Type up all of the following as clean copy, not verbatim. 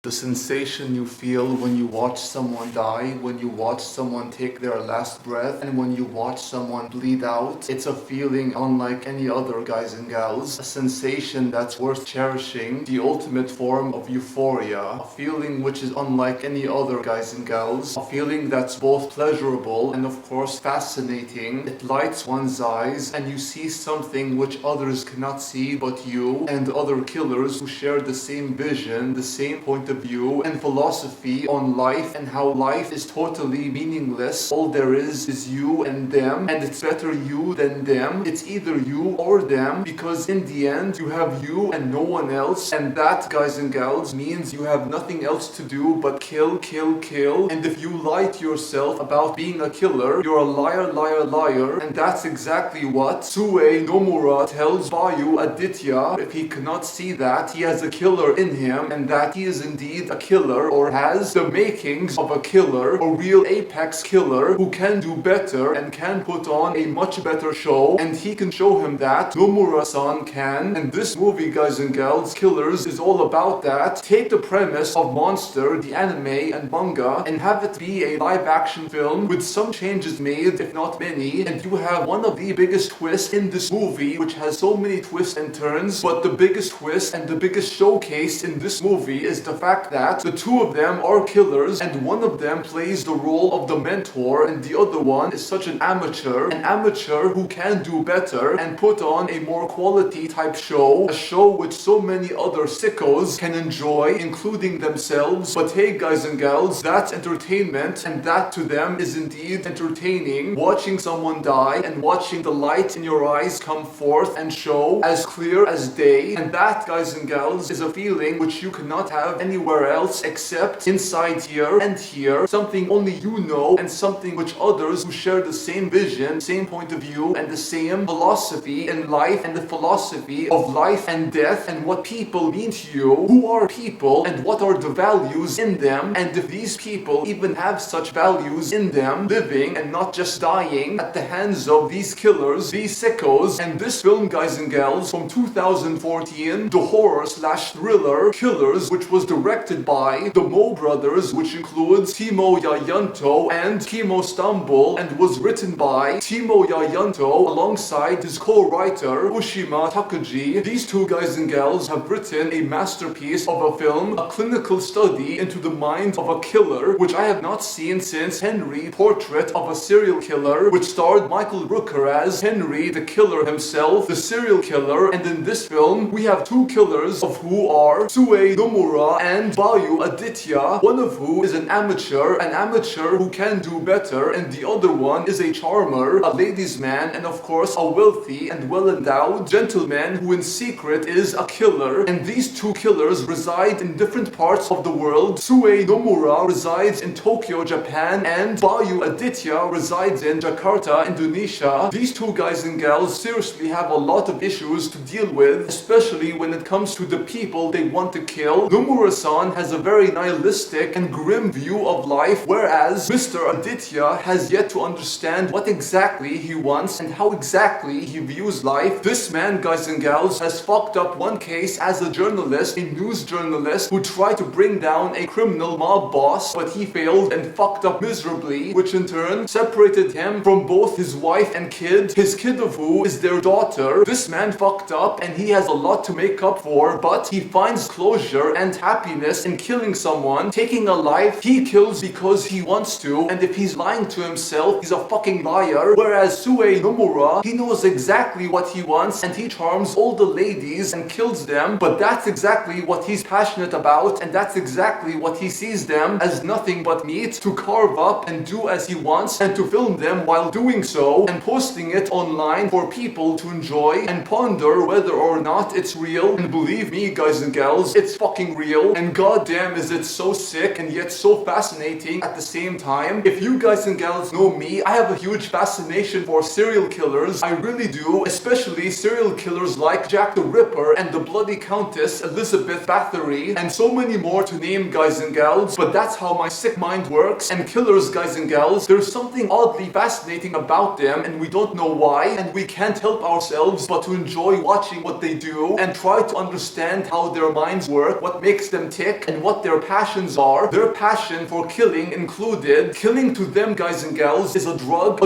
The sensation you feel when you watch someone die, when you watch someone take their last breath, and when you watch someone bleed out, it's a feeling unlike any other, guys and gals. A sensation that's worth cherishing, the ultimate form of euphoria. A feeling which is unlike any other, guys and gals. A feeling that's both pleasurable and of course fascinating. It lights one's eyes and you see something which others cannot see but you and other killers who share the same vision, the same point of view and philosophy on life and how life is totally meaningless. All there is you and them, and it's better you than them. It's either you or them, because in the end you have you and no one else, and that, guys and gals, means you have nothing else to do but kill, kill, kill. And if you lie to yourself about being a killer, you're a liar, liar, liar. And that's exactly what Sue Nomura tells Bayu Aditya. If he cannot see that he has a killer in him and that he is indeed a killer or has the makings of a killer, a real apex killer who can do better and can put on a much better show, and he can show him that Nomura-san can. And this movie, guys and gals, Killers, is all about that. Take the premise of Monster, the anime and manga, and have it be a live action film with some changes made, if not many, and you have one of the biggest twists in this movie, which has so many twists and turns. But the biggest twist and the biggest showcase in this movie is the fact that the two of them are killers, and one of them plays the role of the mentor and the other one is such an amateur who can do better and put on a more quality type show, a show which so many other sickos can enjoy, including themselves. But hey, guys and gals, that's entertainment, and that to them is indeed entertaining. Watching someone die and watching the light in your eyes come forth and show as clear as day, and that, guys and gals, is a feeling which you cannot have anywhere else except inside here and here, something only you know, and something which others who share the same vision, same point of view, and the same philosophy in life, and the philosophy of life and death, and what people mean to you, who are people, and what are the values in them, and if these people even have such values in them, living and not just dying at the hands of these killers, these sickos. And this film, guys and gals, from 2014, the horror/thriller Killers, which was directed by the Mo brothers, which includes Timo Yayanto and Kimo Stambul, and was written by Timo Yayanto alongside his co-writer Ushima Takagi. These two, guys and gals, have written a masterpiece of a film, a clinical study into the mind of a killer, which I have not seen since Henry, Portrait of a Serial Killer, which starred Michael Rooker as Henry, the killer himself, the serial killer. And in this film, we have two killers, of who are Sue Nomura and Bayu Aditya, one of who is an amateur who can do better, and the other one is a charmer, a ladies' man, and of course a wealthy and well-endowed gentleman who in secret is a killer. And these two killers reside in different parts of the world. Sue Nomura resides in Tokyo, Japan, and Bayu Aditya resides in Jakarta, Indonesia. These two, guys and gals, seriously have a lot of issues to deal with, especially when it comes to the people they want to kill. Nomura-san has a very nihilistic and grim view of life, whereas Mr. Aditya has yet to understand what exactly he wants and how exactly he views life. This man, guys and gals, has fucked up one case as a journalist, a news journalist who tried to bring down a criminal mob boss, but he failed and fucked up miserably, which in turn separated him from both his wife and kid, his kid of who is their daughter. This man fucked up and he has a lot to make up for, but he finds closure and happiness in killing someone, taking a life. He kills because he wants to, and if he's lying to himself, he's a fucking liar. Whereas Sue Nomura, he knows exactly what he wants and he charms all the ladies and kills them, but that's exactly what he's passionate about, and that's exactly what he sees them as, nothing but meat to carve up and do as he wants, and to film them while doing so and posting it online for people to enjoy and ponder whether or not it's real. And believe me, guys and gals, it's fucking real, and goddamn is it so sick and yet so fascinating at the same time. If you guys and gals know me, I have a huge fascination for serial killers. I really do, especially serial killers like Jack the Ripper and the Bloody Countess Elizabeth Bathory, and so many more to name, guys and gals. But that's how my sick mind works. And killers, guys and gals, there's something oddly fascinating about them, and we don't know why, and we can't help ourselves but to enjoy watching what they do and try to understand how their minds work, what makes them charismatic and what their passions are. Their passion for killing included killing to them, guys and gals, is a drug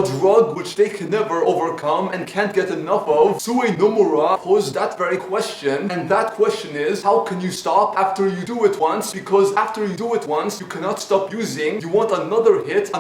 which they can never overcome and can't get enough of. Sue Nomura posed that very question, and that question is, how can you stop after you do it once? Because after you do it once, you cannot stop using. You want another hit,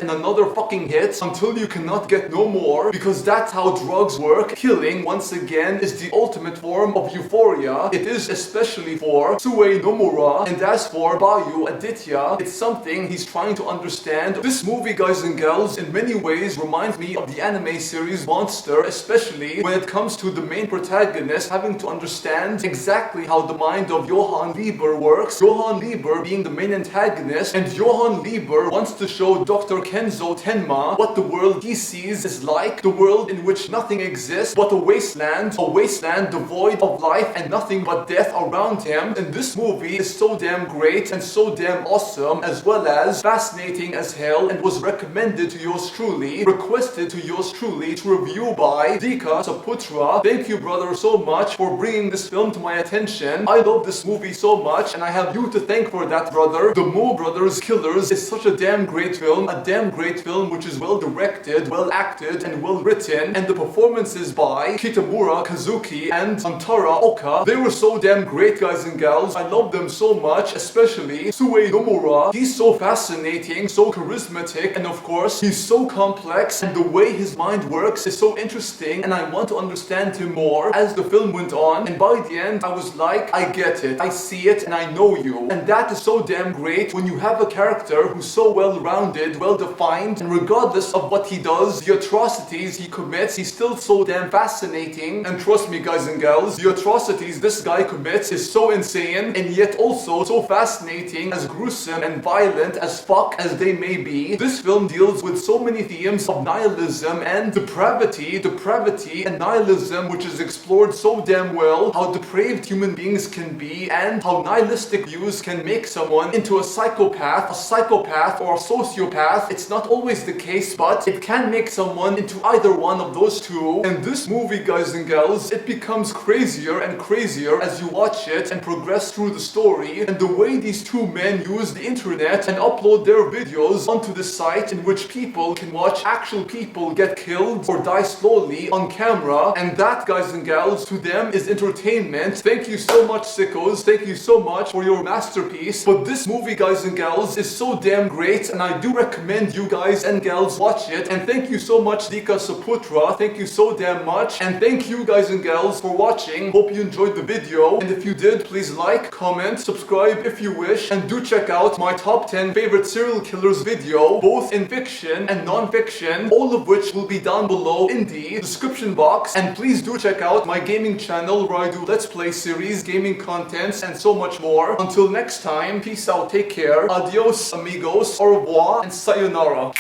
and another fucking hit until you cannot get no more, because that's how drugs work. Killing, once again, is the ultimate form of euphoria. It is especially for Sue Nomura, and as for Bayu Aditya, it's something he's trying to understand. This movie, guys and gals, in many ways reminds me of the anime series Monster, especially when it comes to the main protagonist having to understand exactly how the mind of Johann Lieber works. Johann Lieber being the main antagonist, and Johann Lieber wants to show Dr. Kenzo Tenma what the world he sees is like, the world in which nothing exists but a wasteland devoid of life and nothing but death around him. And this movie is so damn great and so damn awesome, as well as fascinating as hell, and was recommended to yours truly, requested to yours truly to review by Dika Saputra. Thank you, brother, so much for bringing this film to my attention. I love this movie so much, and I have you to thank for that, brother. The Mo Brothers Killers is such a damn great film, which is well directed, well acted, and well written, and the performances by Kitamura Kazuki and Antara Oka, they were so damn great, guys and gals. I love them so much, especially Sue Nomura. He's so fascinating, so charismatic, and of course, he's so complex, and the way his mind works is so interesting, and I want to understand him more as the film went on. And by the end, I was like, I get it, I see it, and I know you. And that is so damn great when you have a character who's so well-rounded, well-defined, and regardless of what he does, the atrocities he commits, he's still so damn fascinating. And trust me, guys and gals, the atrocities this guy commits is so insane, and yet also so fascinating, as gruesome and violent as fuck as they may be. This film deals with so many themes of nihilism and depravity and nihilism, which is explored so damn well, how depraved human beings can be, and how nihilistic views can make someone into a psychopath or a sociopath. It's not always the case, but it can make someone into either one of those two. And this movie, guys and gals, it becomes crazier and crazier as you watch it and progress through the story, and the way these two men use the internet and upload their videos onto the site in which people can watch actual people get killed or die slowly on camera. And that, guys and gals, to them is entertainment. Thank you so much, sickos. Thank you so much for your masterpiece. But this movie, guys and gals, is so damn great, and I do recommend you guys and gals watch it. And thank you so much, Dika Saputra. Thank you so damn much. And thank you, guys and gals, for watching. Hope you enjoyed the video. And if you did, please like, comment, subscribe if you wish, and do check out my top 10 favorite serial killers video, both in fiction and non-fiction, all of which will be down below in the description box. And please do check out my gaming channel where I do Let's Play series, gaming contents, and so much more. Until next time, peace out, take care, adios amigos, au revoir, and sayonara.